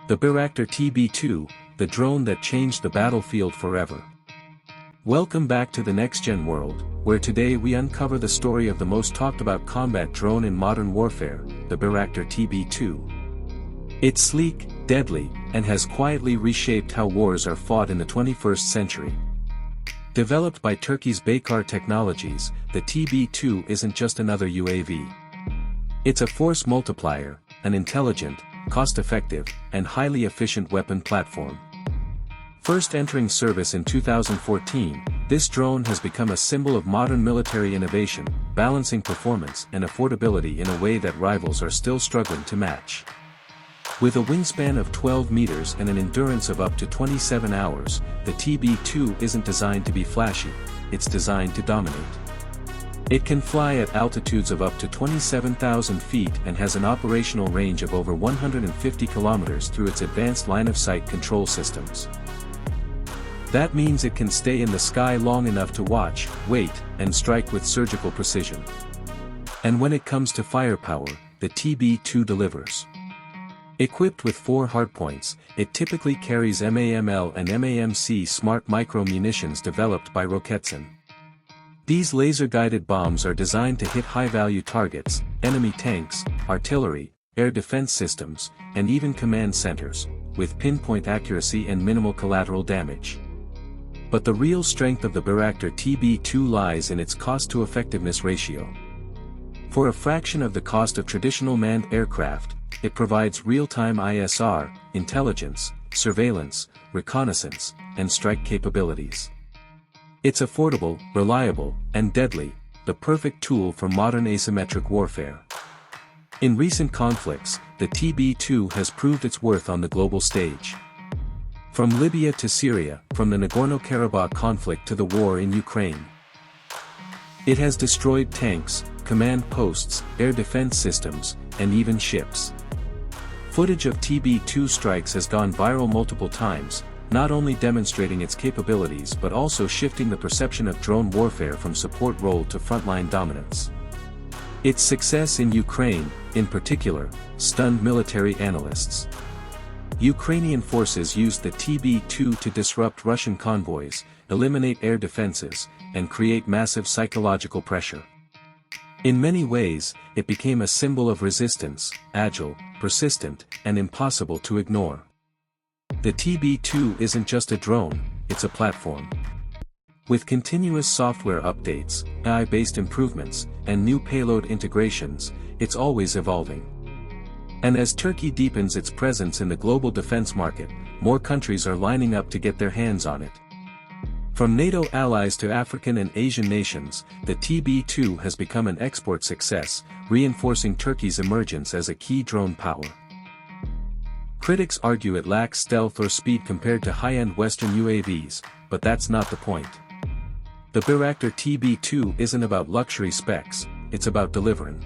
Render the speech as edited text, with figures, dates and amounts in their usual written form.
The Bayraktar TB2, the drone that changed the battlefield forever. Welcome back to the NextGen World, where today we uncover the story of the most talked about combat drone in modern warfare, the Bayraktar TB2. It's sleek, deadly, and has quietly reshaped how wars are fought in the 21st century. Developed by Turkey's Baykar technologies, the TB2 isn't just another UAV. It's a force multiplier, an intelligent, cost-effective, and highly efficient weapon platform. First entering service in 2014, this drone has become a symbol of modern military innovation, balancing performance and affordability in a way that rivals are still struggling to match. With a wingspan of 12 meters and an endurance of up to 27 hours, the TB2 isn't designed to be flashy, it's designed to dominate. It can fly at altitudes of up to 27,000 feet and has an operational range of over 150 kilometers through its advanced line-of-sight control systems. That means it can stay in the sky long enough to watch, wait, and strike with surgical precision. And when it comes to firepower, the TB2 delivers. Equipped with 4 hardpoints, it typically carries MAML and MAMC smart micro munitions developed by reconnaissance. These laser-guided bombs are designed to hit high-value targets, enemy tanks, artillery, air defense systems, and even command centers, with pinpoint accuracy and minimal collateral damage. But the real strength of the Bayraktar TB2 lies in its cost-to-effectiveness ratio. For a fraction of the cost of traditional manned aircraft, it provides real-time ISR, intelligence, surveillance, reconnaissance, and strike capabilities. It's affordable, reliable, and deadly, the perfect tool for modern asymmetric warfare. In recent conflicts, the TB2 has proved its worth on the global stage. From Libya to Syria, from the Nagorno-Karabakh conflict to the war in Ukraine. It has destroyed tanks, command posts, air defense systems, and even ships. Footage of TB2 strikes has gone viral multiple times, not only demonstrating its capabilities but also shifting the perception of drone warfare from support role to frontline dominance. Its success in Ukraine, in particular, stunned military analysts. Ukrainian forces used the TB2 to disrupt Russian convoys, eliminate air defenses, and create massive psychological pressure. In many ways, it became a symbol of resistance, agile, persistent, and impossible to ignore. The TB2 isn't just a drone, it's a platform. With continuous software updates, AI-based improvements, and new payload integrations, it's always evolving. And as Turkey deepens its presence in the global defense market, more countries are lining up to get their hands on it. From NATO allies to African and Asian nations, the TB2 has become an export success, reinforcing Turkey's emergence as a key drone power. Critics argue it lacks stealth or speed compared to high-end Western UAVs, but that's not the point. The Bayraktar TB2 isn't about luxury specs, it's about delivering.